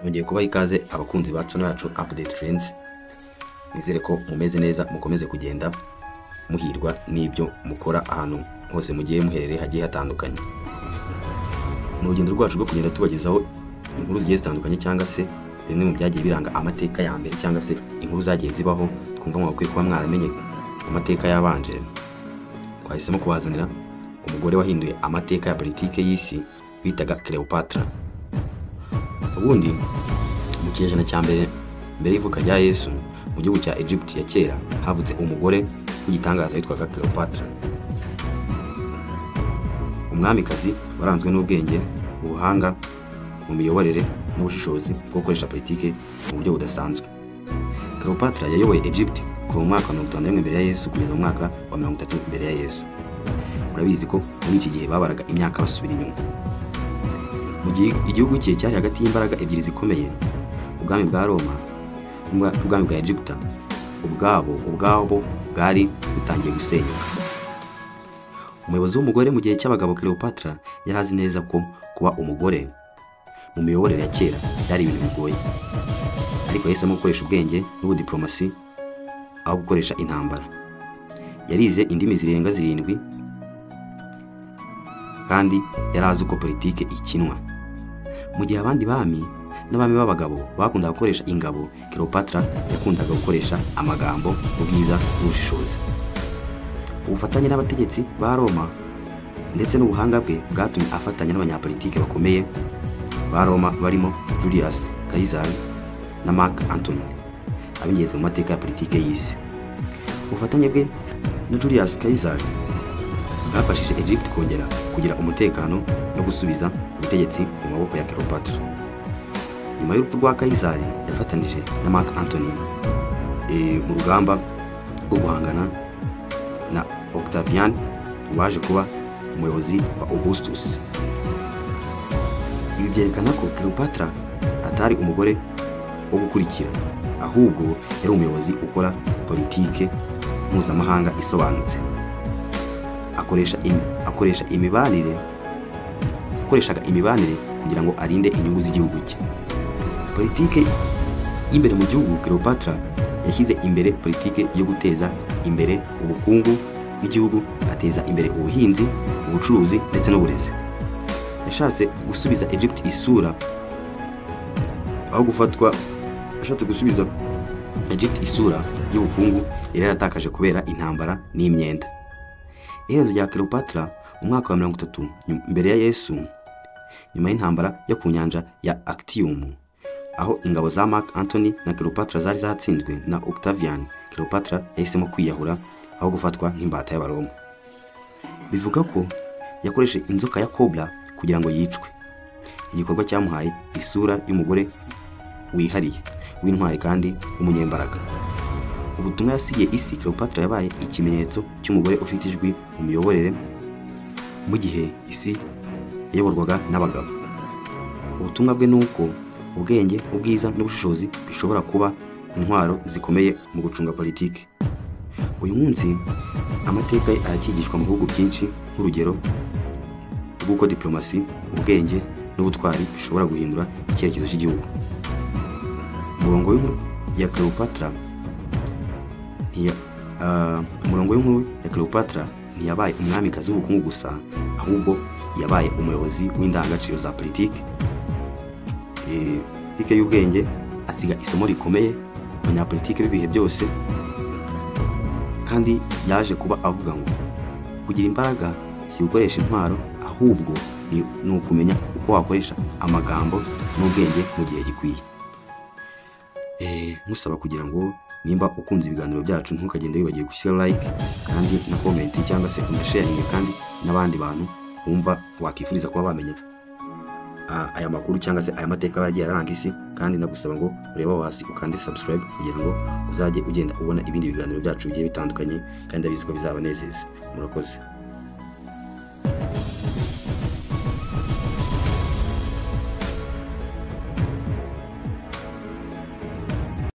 Nongeye kubaha ikaze abakunzi ba channel yacu Update Trends. Nizere ko mumeze neza, mukomeze kugenda muhirwa n'ibyo mukora ahantu hose mugiye muherereye hagiye hatandukanye. Mu rugendo rwacu rwo kugenda tubagezaho inkuru zigiye zitandukanye cyangwa se bimwe mu byagiye biranga amateka ya mbere cyangwa se inkuru zagiye zibaho twumva mwakwiye kuba mwaramenye amateka yabanje. Twahisemo kubazanira umugore wahinduye amateka ya politike y'isi bitaga Cleopatra. Ubundi mu kinyejana cya mbere y'ivuka rya Yesu mu gihugu cya Egypt ya kera havutse umugore w'igitangaza witwaga Cleopatra. Umwamikazi waranzwe n'ubwenge, ubuhanga mu miyoborere n'ubushishozi bwo gukoresha politike mu buryo budasanzwe. Cleopatra yayoboye Egypt kuva mu mwaka wa 51 mbere ya Yesu kugeza mu mwaka wa 30 mbere ya Yesu. Murabizi ko muri iki gihe babaraga imyaka basubira inyuma. Mu gihe igihugu cye cyari hagati y'imbaraga ebyiri zikomeye, ubwami bwa Roma n'ubwami bwa Egypt ubwabo bwari butangiye gusenyuka. Umuyobozi w'umugore mu gihe cy'abagabo Cleopatra yari azi neza ko kuba umugore mu miyoborere ya kera byari ibintu bigoye, ariko yahisemo gukoresha ubwenge n'ubudiplomasi aho gukoresha intambara. Yarize indimi zirenga 7 kandi yari azi uko politike ikinwa. Mu gihe abandi bami n'abami b'abagabo bakundaga gukoresha ingabo, Cleopatra yakundaga gukoresha amagambo, ubwiza n'ubushishozi. Ubufatanye n'abategetsi ba Roma ndetse n'ubuhanga bwe bwatumye afatanya n'abanyapolitike bakomeye ba Roma barimo Julius Caesar na Mark Antony, abingenzi mu mateka ya politike y'isi. Ubufatanye bwe na Julius Caesar bwafashije Egypt kongera kugira umutekano no gusubiza ubutegetsi mu maboko ya Cleopatra. Nyuma y'urupfu rwa Caesar yafatanije na Mark Antony mu rugamba rwo guhangana na Octavian waje kuba umuyobozi wa Augustus. Ibi byerekana ko Cleopatra atari umugore wo gukurikira, ahubwo yari umuyobozi ukora politike mpuzamahanga isobanutse. Akoreshaga imibanire kugira ngo arinde inyungu z'igihugu cye. Politike y'imbere mu gihugu, Cleopatra yashyize imbere politike yo guteza imbere ubukungu bw'igihugu, ateza imbere ubuhinzi, ubucuruzi ndetse n'uburezi. Yashatse gusubiza Egypt isura aho gufatwa, yashatse gusubiza Egypt isura y'ubukungu yari yaratakaje kubera intambara n'imyenda. Iherezo rya Cleopatra mu mwaka wa 30 mbere ya Yesu, nyuma y'intambara yo ku nyanja ya Actium, aho ingabo za Mark Antony na Cleopatra zari zatsinzwe na Octavian, Cleopatra yahisemo kwiyahura aho gufatwa nk'imbata y'Abaroma. Bivuga ko yakoresheje inzoka ya Cobra kugira ngo yicwe. Igikorwa cyamuhaye isura y'umugore wihariye, w'intwari kandi w'umunyembaraga. Ubutumwa yasigiye isi, Cleopatra yabaye ikimenyetso cy'umugore ufite ijwi mu miyoborere mu gihe isi yayoborwaga n'abagabo. Ubutumwa bwe nuko ubwenge, ubwiza n'ubushishozi bishobora kuba intwaro zikomeye mu gucunga politike. Uyu munsi amateka ye arakigishwa mu bihugu byinshi nk'urugero rw'uko diplomasi, ubwenge n'ubutwari bishobora guhindura icyerekezo cy'igihugu. Umurongo w'inkuru ya Cleopatra ntiyabaye umwamikazi w'ubukungu gusa, ahubwo yabaye umuyobozi w'indangagaciro za politike y'ubwenge. Asiga isomo rikomeye ku banyapolitike b'ibihe byose, kandi yaje kuba avuga ngo kugira imbaraga si gukoresha intwaro, ahubwo ni ukumenya uko wakoresha amagambo n'ubwenge mu gihe gikwiye. Musaba kugira ngo nimba ukunze ibiganiro byacu ntukagende wibagiwe gushyira like kandi na comment cyangwa se unasharing kandi n'abandi bantu wumva wakifuriza kuba bamenya aya makuru cyangwa se aya mateka yagiye aranga isi. Kandi nagusaba ngo urebe aho hasi ukande subscribe kugira ngo uzajye ugenda ubona ibindi biganiro byacu bigiye bitandukanye, kandi abizi ko bizabanezeza. Murakoze.